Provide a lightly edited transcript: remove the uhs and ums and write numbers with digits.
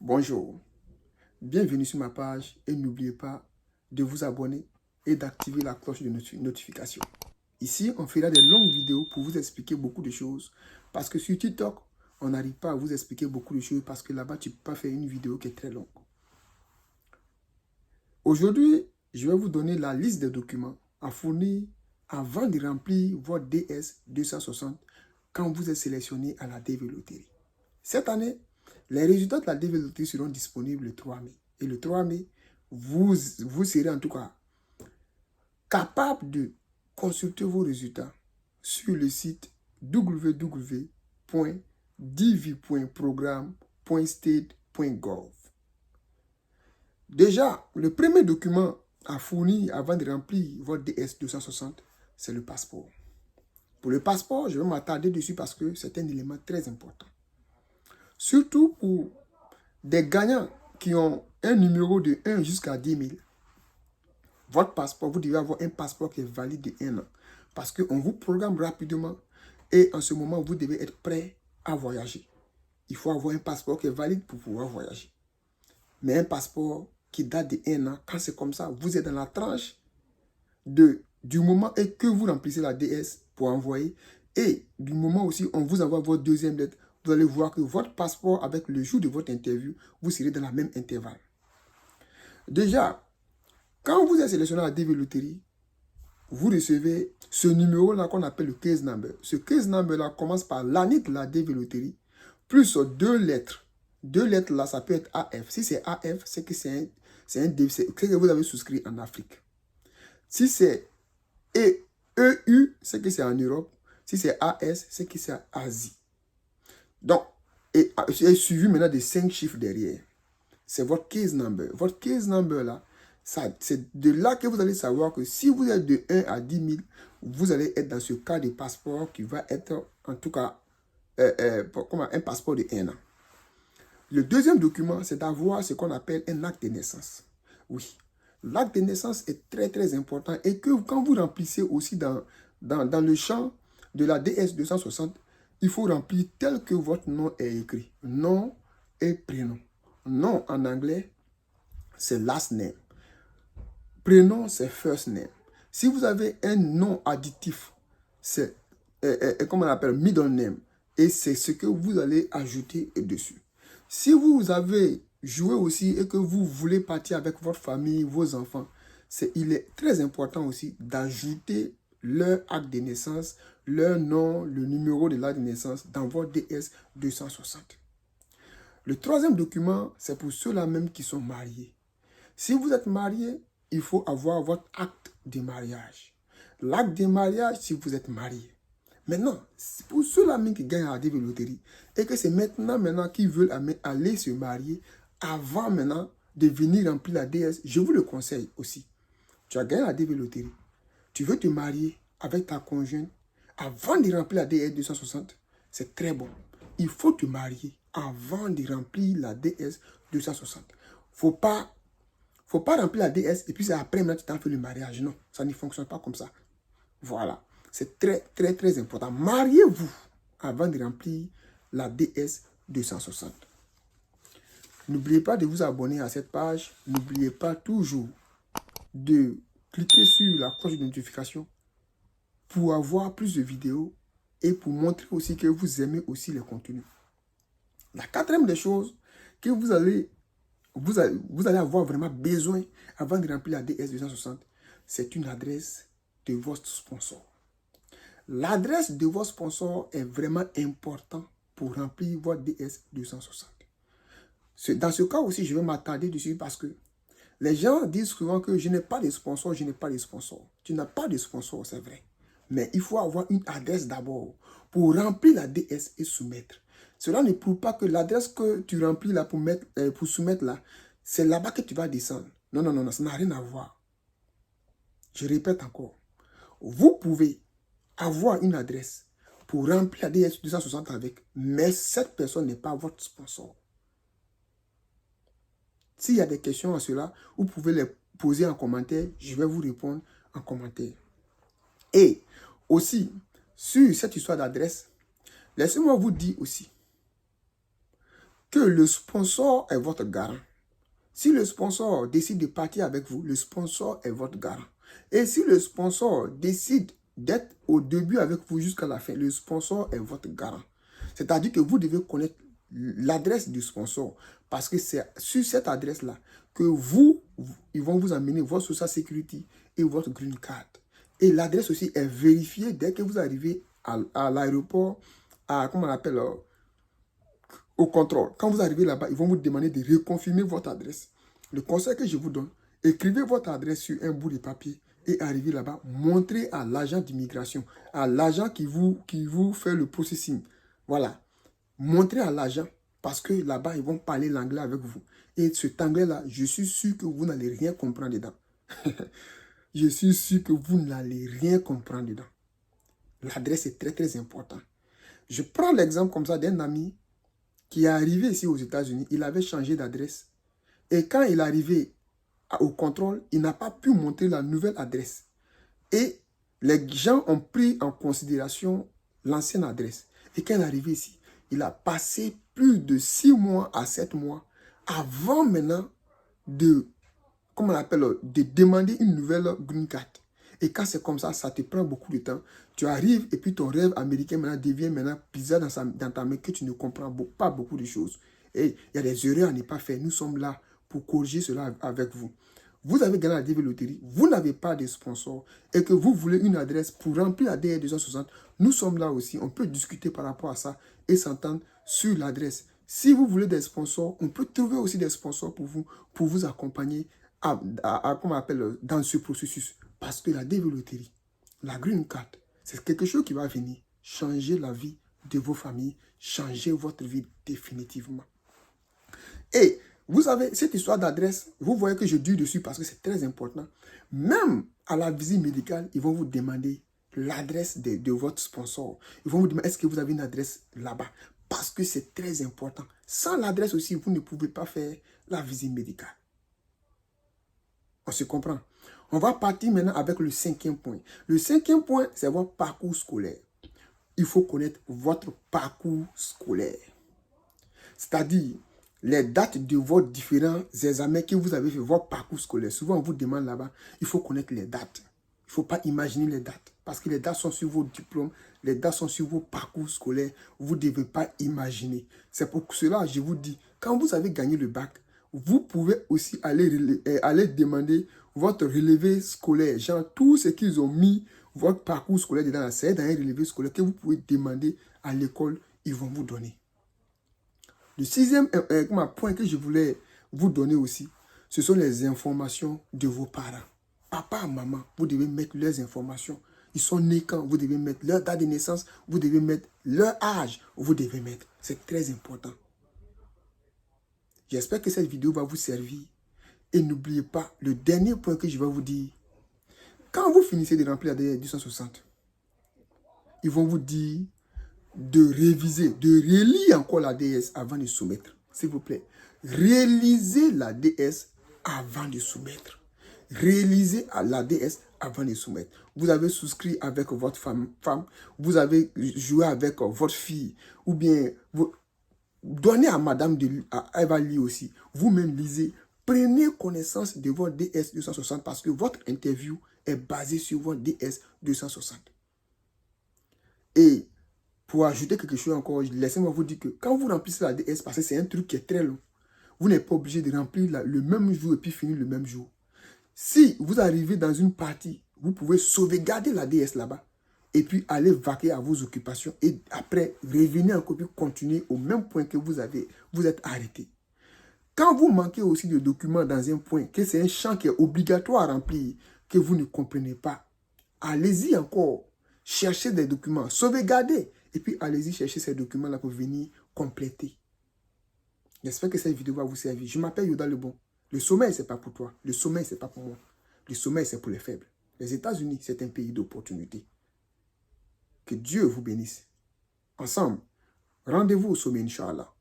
Bonjour, bienvenue sur ma page et n'oubliez pas de vous abonner et d'activer la cloche de notification. Ici, on fera des longues vidéos pour vous expliquer beaucoup de choses parce que sur TikTok, on n'arrive pas à vous expliquer beaucoup de choses parce que là-bas, tu ne peux pas faire une vidéo qui est très longue. Aujourd'hui, je vais vous donner la liste des documents à fournir avant de remplir votre DS 260 quand vous êtes sélectionné à la DV Loterie. Cette année, les résultats de la DV Loterie seront disponibles le 3 mai. Et le 3 mai, vous serez en tout cas capable de consulter vos résultats sur le site www.dv.programme.state.gov. Déjà, le premier document à fournir avant de remplir votre DS 260, c'est le passeport. Pour le passeport, je vais m'attarder dessus parce que c'est un élément très important. Surtout pour des gagnants qui ont un numéro de 1 jusqu'à 10 000. Votre passeport, vous devez avoir un passeport qui est valide de 1 an. Parce qu'on vous programme rapidement et en ce moment, vous devez être prêt à voyager. Il faut avoir un passeport qui est valide pour pouvoir voyager. Mais un passeport qui date de 1 an, quand c'est comme ça, vous êtes dans la tranche du moment que vous remplissez la DS pour envoyer et du moment aussi on vous envoie votre deuxième lettre, vous allez voir que votre passeport avec le jour de votre interview, vous serez dans la même intervalle. Déjà, quand vous êtes sélectionné à la DV Loterie, vous recevez ce numéro-là qu'on appelle le case number. Ce case number-là commence par l'année de la DV Loterie, plus 2 lettres. 2 lettres-là, ça peut être AF. Si c'est AF, c'est que c'est un DV que vous avez souscrit en Afrique. Si c'est EU, c'est que c'est en Europe. Si c'est AS, c'est que c'est en Asie. Donc, et suivi maintenant de 5 chiffres derrière. C'est votre case number. Votre case number là, c'est de là que vous allez savoir que si vous êtes de 1 à 10 000, vous allez être dans ce cas de passeport qui va être en tout cas comme un passeport de 1 an. Le deuxième document, c'est d'avoir ce qu'on appelle un acte de naissance. Oui, l'acte de naissance est très important et que quand vous remplissez aussi dans le champ de la DS 260, il faut remplir tel que votre nom est écrit. Nom et prénom. Nom en anglais, c'est last name. Prénom, c'est first name. Si vous avez un nom additif, c'est comment on appelle middle name. Et c'est ce que vous allez ajouter dessus. Si vous avez joué aussi et que vous voulez partir avec votre famille, vos enfants, il est très important aussi d'ajouter leur acte de naissance, leur nom, le numéro de l'acte de naissance dans votre DS 260. Le troisième document, c'est pour ceux-là même qui sont mariés. Si vous êtes marié, il faut avoir votre acte de mariage. L'acte de mariage si vous êtes marié. Maintenant, pour ceux-là même qui gagnent à la DV Loterie et que c'est maintenant qu'ils veulent aller se marier avant maintenant de venir remplir la DS, je vous le conseille aussi. Tu as gagné la DV Loterie. Tu veux te marier avec ta conjointe avant de remplir la DS 260. C'est très bon. Il faut te marier avant de remplir la DS 260. Faut pas remplir la DS et puis c'est après maintenant tu t'en fais le mariage. Non, ça ne fonctionne pas comme ça. Voilà. C'est très important. Mariez-vous avant de remplir la DS 260. N'oubliez pas de vous abonner à cette page. N'oubliez pas toujours de cliquer sur la cloche de notification pour avoir plus de vidéos et pour montrer aussi que vous aimez aussi les contenus. La quatrième des choses que vous allez avoir vraiment besoin avant de remplir la DS 260, c'est une adresse de votre sponsor. L'adresse de votre sponsor est vraiment importante pour remplir votre DS 260. Dans ce cas aussi, je vais m'attarder dessus parce que les gens disent souvent que je n'ai pas de sponsor, je n'ai pas de sponsor. Tu n'as pas de sponsor, c'est vrai. Mais il faut avoir une adresse d'abord pour remplir la DS et soumettre. Cela ne prouve pas que l'adresse que tu remplis là pour soumettre là, c'est là-bas que tu vas descendre. Non, ça n'a rien à voir. Je répète encore. Vous pouvez avoir une adresse pour remplir la DS 260 avec, mais cette personne n'est pas votre sponsor. S'il y a des questions à cela, vous pouvez les poser en commentaire. Je vais vous répondre en commentaire. Et aussi, sur cette histoire d'adresse, laissez-moi vous dire aussi que le sponsor est votre garant. Si le sponsor décide de partir avec vous, le sponsor est votre garant. Et si le sponsor décide d'être au début avec vous jusqu'à la fin, le sponsor est votre garant. C'est-à-dire que vous devez connaître l'adresse du sponsor. Parce que c'est sur cette adresse-là que ils vont vous amener votre Social Security et votre Green Card. Et l'adresse aussi est vérifiée dès que vous arrivez à l'aéroport, comment on appelle, au contrôle. Quand vous arrivez là-bas, ils vont vous demander de reconfirmer votre adresse. Le conseil que je vous donne, écrivez votre adresse sur un bout de papier et arrivez là-bas, montrez à l'agent d'immigration, à l'agent qui vous fait le processing. Voilà. Montrez à l'agent parce que là-bas, ils vont parler l'anglais avec vous. Et cet anglais-là, je suis sûr que vous n'allez rien comprendre dedans. Je suis sûr que vous n'allez rien comprendre dedans. L'adresse est très, très importante. Je prends l'exemple comme ça d'un ami qui est arrivé ici aux États-Unis. Il avait changé d'adresse. Et quand il est arrivé au contrôle, il n'a pas pu montrer la nouvelle adresse. Et les gens ont pris en considération l'ancienne adresse. Et quand il est arrivé ici, il a passé plus de 6 mois à 7 mois avant maintenant de, comment on appelle, de demander une nouvelle green card. Et quand c'est comme ça, ça te prend beaucoup de temps. Tu arrives et puis ton rêve américain maintenant devient bizarre dans ta main que tu ne comprends pas beaucoup de choses. Et il y a des erreurs à ne pas faire. Nous sommes là pour corriger cela avec vous. Vous avez gagné la DV Loterie, vous n'avez pas de sponsor et que vous voulez une adresse pour remplir la DR 260, nous sommes là aussi. On peut discuter par rapport à ça et s'entendre sur l'adresse. Si vous voulez des sponsors, on peut trouver aussi des sponsors pour vous accompagner comment on appelle, dans ce processus. Parce que la DV Loterie, la Green Card, c'est quelque chose qui va venir changer la vie de vos familles, changer votre vie définitivement. Et vous avez cette histoire d'adresse, vous voyez que je dis dessus parce que c'est très important. Même à la visite médicale, ils vont vous demander l'adresse de votre sponsor. Ils vont vous demander est-ce que vous avez une adresse là-bas. Parce que c'est très important. Sans l'adresse aussi, vous ne pouvez pas faire la visite médicale. On se comprend. On va partir maintenant avec le 5e point. Le 5e point, c'est votre parcours scolaire. Il faut connaître votre parcours scolaire. C'est-à-dire les dates de vos différents examens que vous avez fait, votre parcours scolaire. Souvent, on vous demande là-bas, il faut connaître les dates. Il ne faut pas imaginer les dates. Parce que les dates sont sur vos diplômes, les dates sont sur vos parcours scolaires. Vous ne devez pas imaginer. C'est pour cela que je vous dis, quand vous avez gagné le bac, vous pouvez aussi aller demander votre relevé scolaire. Genre, tout ce qu'ils ont mis, votre parcours scolaire dedans, c'est dans un relevé scolaire que vous pouvez demander à l'école, ils vont vous donner. Le 6e point que je voulais vous donner aussi, ce sont les informations de vos parents. Papa, maman, vous devez mettre leurs informations. Ils sont nés quand, vous devez mettre leur date de naissance, vous devez mettre leur âge, vous devez mettre. C'est très important. J'espère que cette vidéo va vous servir. Et n'oubliez pas, le dernier point que je vais vous dire, quand vous finissez de remplir la DR 260, ils vont vous dire de réviser, de relire encore la DS avant de soumettre. S'il vous plaît, réalisez la DS avant de soumettre. Réalisez la DS avant de soumettre. Vous avez souscrit avec votre femme, vous avez joué avec votre fille, ou bien donnez à madame, elle va lire aussi. Vous-même lisez, prenez connaissance de votre DS 260 parce que votre interview est basée sur votre DS 260. Et pour ajouter quelque chose encore, laissez-moi vous dire que quand vous remplissez la DS, parce que c'est un truc qui est très long, vous n'êtes pas obligé de remplir le même jour et puis finir le même jour. Si vous arrivez dans une partie, vous pouvez sauvegarder la DS là-bas et puis aller vaquer à vos occupations et après revenir encore puis continuer au même point que vous êtes arrêté. Quand vous manquez aussi de documents dans un point, que c'est un champ qui est obligatoire à remplir, que vous ne comprenez pas, allez-y encore, cherchez des documents, sauvegardez. Et puis, allez-y chercher ces documents-là pour venir compléter. J'espère que cette vidéo va vous servir. Je m'appelle Yoda Lebon. Le sommeil, ce n'est pas pour toi. Le sommeil, ce n'est pas pour moi. Le sommeil, c'est pour les faibles. Les États-Unis, c'est un pays d'opportunité. Que Dieu vous bénisse. Ensemble, rendez-vous au sommet, Inch'Allah.